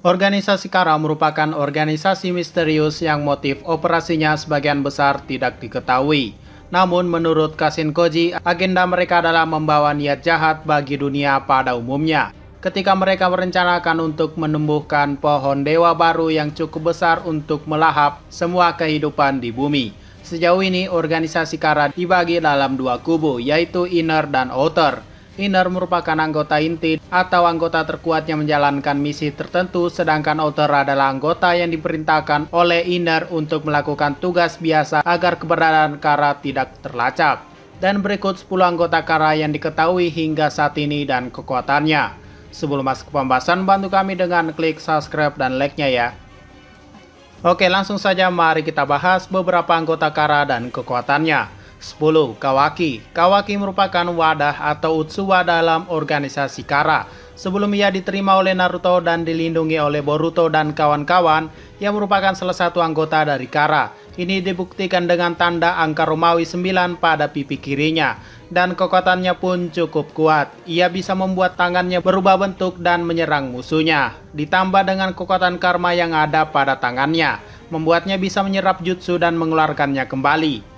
Organisasi Kara merupakan organisasi misterius yang motif operasinya sebagian besar tidak diketahui. Namun menurut Kashin Koji, agenda mereka adalah membawa niat jahat bagi dunia pada umumnya. Ketika mereka merencanakan untuk menumbuhkan pohon dewa baru yang cukup besar untuk melahap semua kehidupan di bumi. Sejauh ini organisasi Kara dibagi dalam dua kubu, yaitu Inner dan Outer. Inner merupakan anggota inti atau anggota terkuat yang menjalankan misi tertentu, sedangkan Outer adalah anggota yang diperintahkan oleh Inner untuk melakukan tugas biasa agar keberadaan Kara tidak terlacak. Dan berikut 10 anggota Kara yang diketahui hingga saat ini dan kekuatannya. Sebelum masuk ke pembahasan, bantu kami dengan klik subscribe dan like-nya ya. Oke, langsung saja mari kita bahas beberapa anggota Kara dan kekuatannya. 10. Kawaki. Kawaki merupakan wadah atau Utsuwa dalam organisasi Kara. Sebelum ia diterima oleh Naruto dan dilindungi oleh Boruto dan kawan-kawan, ia merupakan salah satu anggota dari Kara. Ini dibuktikan dengan tanda angka Romawi 9 pada pipi kirinya. Dan kekuatannya pun cukup kuat. Ia bisa membuat tangannya berubah bentuk dan menyerang musuhnya. Ditambah dengan kekuatan karma yang ada pada tangannya, membuatnya bisa menyerap jutsu dan mengeluarkannya kembali.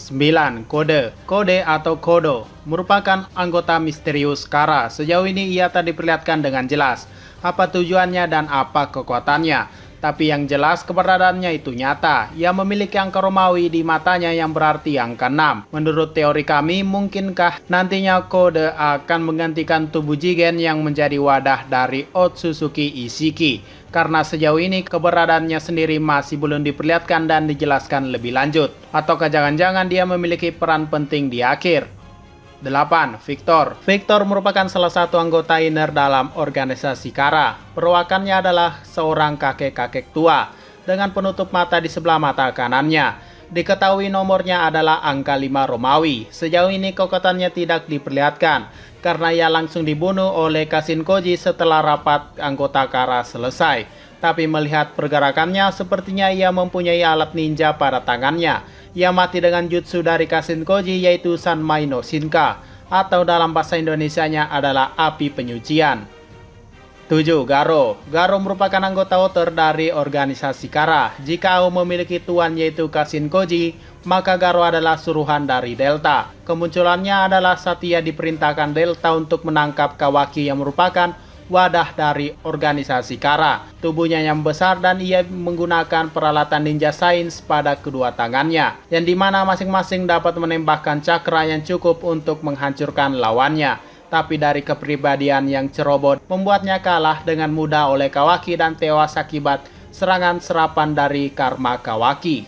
9. Kode. Kode atau Kodo merupakan anggota misterius Kara. Sejauh ini ia tak diperlihatkan dengan jelas apa tujuannya dan apa kekuatannya. Tapi yang jelas keberadaannya itu nyata. Ia memiliki angka Romawi di matanya yang berarti angka 6. Menurut teori kami, mungkinkah nantinya Kode akan menggantikan tubuh Jigen yang menjadi wadah dari Otsutsuki Ishiki? Karena sejauh ini keberadaannya sendiri masih belum diperlihatkan dan dijelaskan lebih lanjut. Ataukah jangan-jangan dia memiliki peran penting di akhir? 8. Victor. Victor merupakan salah satu anggota Inner dalam organisasi Kara. Perawakannya adalah seorang kakek-kakek tua dengan penutup mata di sebelah mata kanannya. Diketahui nomornya adalah angka 5 Romawi. Sejauh ini kekuatannya tidak diperlihatkan karena ia langsung dibunuh oleh Kashin Koji setelah rapat anggota Kara selesai. Tapi melihat pergerakannya, sepertinya ia mempunyai alat ninja pada tangannya. Ia mati dengan jutsu dari Kashin Koji, yaitu Sanmai no Shinka, atau dalam bahasa Indonesianya adalah api penyucian. 7. Garo. Garo merupakan anggota Outer dari organisasi Kara. Jika AO memiliki tuan yaitu Kashin Koji, maka Garo adalah suruhan dari Delta. Kemunculannya adalah saat ia diperintahkan Delta untuk menangkap Kawaki yang merupakan wadah dari organisasi Kara. Tubuhnya yang besar dan ia menggunakan peralatan ninja sains pada kedua tangannya, yang dimana masing-masing dapat menembakkan cakra yang cukup untuk menghancurkan lawannya. Tapi dari kepribadian yang ceroboh membuatnya kalah dengan mudah oleh Kawaki dan tewas akibat serangan serapan dari karma Kawaki.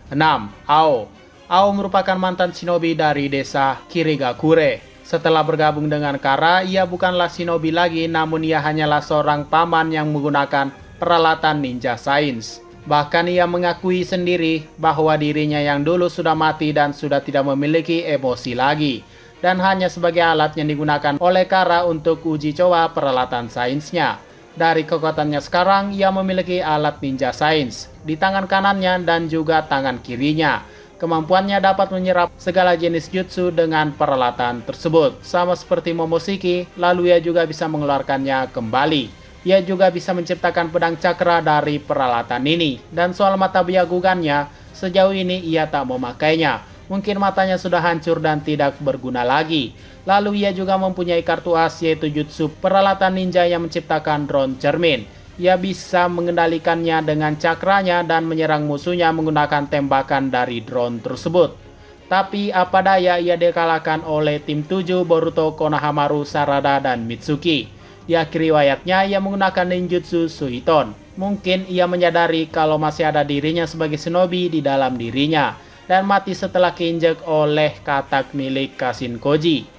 6. Ao. Ao merupakan mantan shinobi dari desa Kirigakure. Setelah bergabung dengan Kara, ia bukanlah shinobi lagi, namun ia hanyalah seorang paman yang menggunakan peralatan ninja sains. Bahkan ia mengakui sendiri bahwa dirinya yang dulu sudah mati dan sudah tidak memiliki emosi lagi, dan hanya sebagai alat yang digunakan oleh Kara untuk uji coba peralatan sainsnya. Dari kekuatannya sekarang, ia memiliki alat ninja sains di tangan kanannya dan juga tangan kirinya. Kemampuannya dapat menyerap segala jenis jutsu dengan peralatan tersebut. Sama seperti Momoshiki, lalu ia juga bisa mengeluarkannya kembali. Ia juga bisa menciptakan pedang cakra dari peralatan ini. Dan soal mata biagugannya, sejauh ini ia tak memakainya. Mungkin matanya sudah hancur dan tidak berguna lagi. Lalu ia juga mempunyai kartu as, yaitu jutsu peralatan ninja yang menciptakan drone cermin. Ia bisa mengendalikannya dengan cakranya dan menyerang musuhnya menggunakan tembakan dari drone tersebut. Tapi apa daya, ia dikalahkan oleh tim 7 Boruto, Konohamaru, Sarada, dan Mitsuki. Di akhir riwayatnya, ia menggunakan ninjutsu Suiton. Mungkin ia menyadari kalau masih ada dirinya sebagai shinobi di dalam dirinya, dan mati setelah keinjek oleh katak milik Kashin Koji.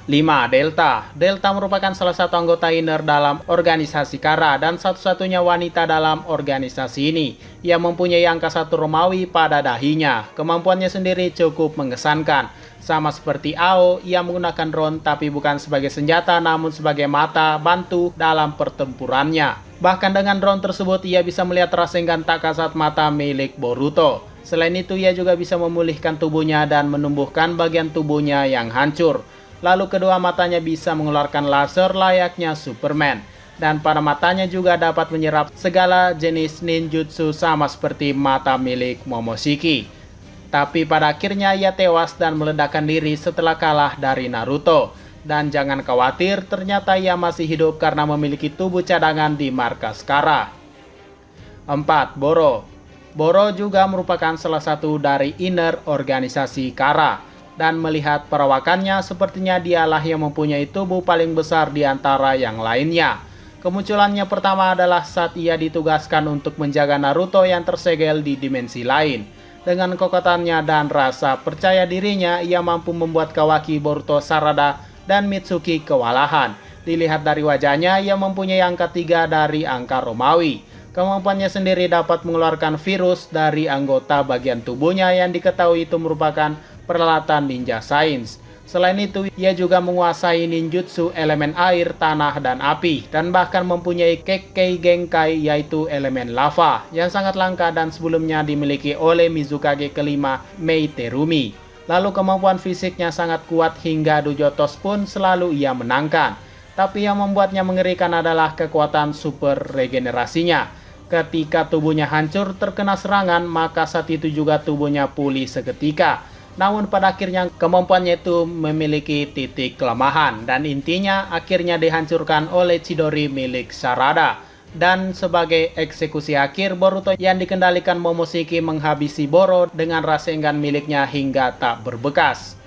5. Delta. Delta merupakan salah satu anggota Inner dalam organisasi Kara dan satu-satunya wanita dalam organisasi ini. Ia mempunyai angka 1 Romawi pada dahinya. Kemampuannya sendiri cukup mengesankan. Sama seperti Ao, ia menggunakan drone tapi bukan sebagai senjata namun sebagai mata bantu dalam pertempurannya. Bahkan dengan drone tersebut ia bisa melihat Rasengan tak kasat mata milik Boruto. Selain itu ia juga bisa memulihkan tubuhnya dan menumbuhkan bagian tubuhnya yang hancur. Lalu kedua matanya bisa mengeluarkan laser layaknya Superman. dan pada matanya juga dapat menyerap segala jenis ninjutsu sama seperti mata milik Momoshiki. Tapi pada akhirnya ia tewas dan meledakkan diri setelah kalah dari Naruto. Dan jangan khawatir, ternyata ia masih hidup karena memiliki tubuh cadangan di markas Kara. 4. Boro. Boro juga merupakan salah satu dari inner organisasi Kara. Dan melihat perawakannya, sepertinya dialah yang mempunyai tubuh paling besar di antara yang lainnya. Kemunculannya pertama adalah saat ia ditugaskan untuk menjaga Naruto yang tersegel di dimensi lain. Dengan kekuatannya dan rasa percaya dirinya, ia mampu membuat Kawaki Boruto Sarada dan Mitsuki kewalahan. Dilihat dari wajahnya, ia mempunyai angka 3 dari angka Romawi. Kemampuannya sendiri dapat mengeluarkan virus dari anggota bagian tubuhnya yang diketahui itu merupakan peralatan ninja sains. Selain itu, ia juga menguasai ninjutsu elemen air, tanah, dan api, dan bahkan mempunyai Kekkei Genkai yaitu elemen lava, yang sangat langka dan sebelumnya dimiliki oleh Mizukage kelima Mei Terumi. Lalu kemampuan fisiknya sangat kuat hingga Dujotos pun selalu ia menangkan. Tapi yang membuatnya mengerikan adalah kekuatan super regenerasinya. Ketika tubuhnya hancur terkena serangan, maka saat itu juga tubuhnya pulih seketika. Namun pada akhirnya kemampuannya itu memiliki titik kelemahan dan intinya akhirnya dihancurkan oleh Chidori milik Sarada. Dan sebagai eksekusi akhir, Boruto yang dikendalikan Momoshiki menghabisi Boro dengan Rasengan miliknya hingga tak berbekas.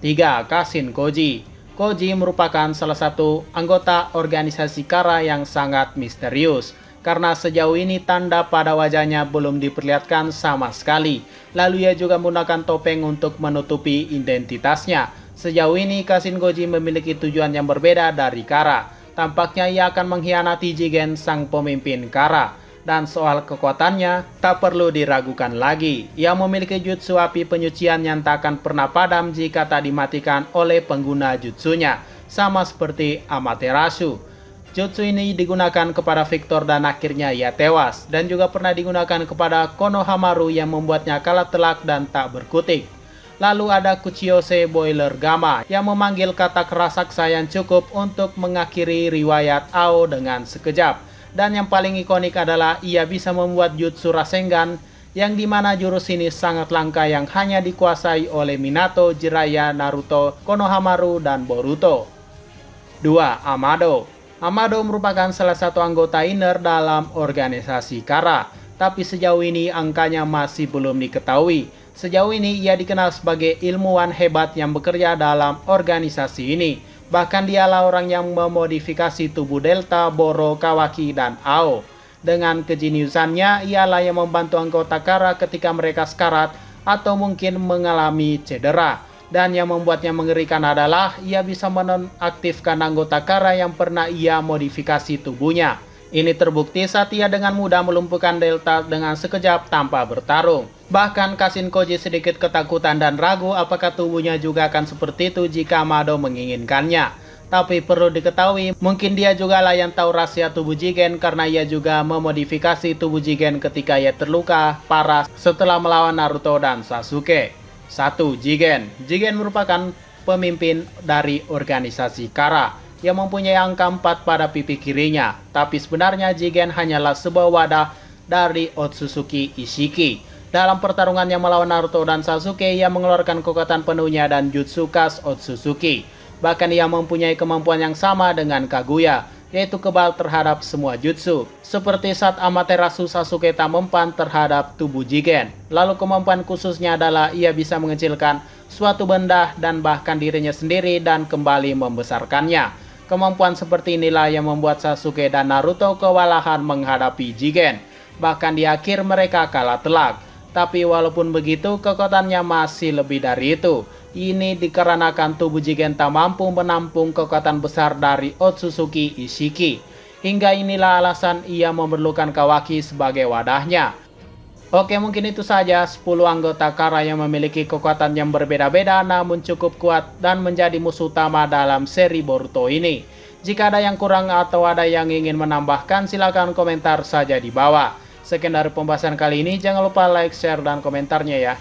3. Kashin Koji. Koji merupakan salah satu anggota organisasi Kara yang sangat misterius. Karena sejauh ini tanda pada wajahnya belum diperlihatkan sama sekali. Lalu ia juga menggunakan topeng untuk menutupi identitasnya. Sejauh ini Kashin Koji memiliki tujuan yang berbeda dari Kara. Tampaknya ia akan mengkhianati Jigen sang pemimpin Kara. Dan soal kekuatannya tak perlu diragukan lagi. Ia memiliki jutsu api penyucian yang tak akan pernah padam jika tak dimatikan oleh pengguna jutsunya. Sama seperti Amaterasu. Jutsu ini digunakan kepada Victor dan akhirnya ia tewas, dan juga pernah digunakan kepada Konohamaru yang membuatnya kalah telak dan tak berkutik. Lalu ada Kuchiyose Boiler Gamma yang memanggil kata raksasa yang cukup untuk mengakhiri riwayat Ao dengan sekejap. Dan yang paling ikonik adalah ia bisa membuat jutsu Rasengan yang dimana jurus ini sangat langka yang hanya dikuasai oleh Minato, Jiraiya, Naruto, Konohamaru, dan Boruto. 2. Amado. Amado merupakan salah satu anggota inner dalam organisasi Kara, tapi sejauh ini angkanya masih belum diketahui. Sejauh ini ia dikenal sebagai ilmuwan hebat yang bekerja dalam organisasi ini. Bahkan dialah orang yang memodifikasi tubuh Delta, Boro, Kawaki, dan Ao. Dengan kejeniusannya, ialah yang membantu anggota Kara ketika mereka sekarat atau mungkin mengalami cedera. Dan yang membuatnya mengerikan adalah ia bisa menonaktifkan anggota Kara yang pernah ia modifikasi tubuhnya. Ini terbukti saat ia dengan mudah melumpuhkan Delta dengan sekejap tanpa bertarung. Bahkan Kashin Koji sedikit ketakutan dan ragu apakah tubuhnya juga akan seperti itu jika Amado menginginkannya. Tapi perlu diketahui, mungkin dia juga lah yang tahu rahasia tubuh Jigen karena ia juga memodifikasi tubuh Jigen ketika ia terluka parah setelah melawan Naruto dan Sasuke. 1. Jigen. Jigen merupakan pemimpin dari organisasi Kara yang mempunyai angka 4 pada pipi kirinya. Tapi sebenarnya Jigen hanyalah sebuah wadah dari Otsutsuki Ishiki. Dalam pertarungannya melawan Naruto dan Sasuke, ia mengeluarkan kekuatan penuhnya dan jutsu khas Otsutsuki. Bahkan ia mempunyai kemampuan yang sama dengan Kaguya, yaitu kebal terhadap semua jutsu. Seperti saat Amaterasu Sasuke tak mempan terhadap tubuh Jigen. Lalu kemampuan khususnya adalah ia bisa mengecilkan suatu benda dan bahkan dirinya sendiri dan kembali membesarkannya. Kemampuan seperti inilah yang membuat Sasuke dan Naruto kewalahan menghadapi Jigen. Bahkan di akhir mereka kalah telak. Tapi walaupun begitu, kekuatannya masih lebih dari itu. Ini dikarenakan tubuh Jigen tak mampu menampung kekuatan besar dari Otsutsuki Ishiki. Hingga inilah alasan ia memerlukan Kawaki sebagai wadahnya. Oke, mungkin itu saja 10 anggota Kara yang memiliki kekuatan yang berbeda-beda namun cukup kuat dan menjadi musuh utama dalam seri Boruto ini. Jika ada yang kurang atau ada yang ingin menambahkan, silakan komentar saja di bawah. Sekian dari pembahasan kali ini, jangan lupa like, share, dan komentarnya ya.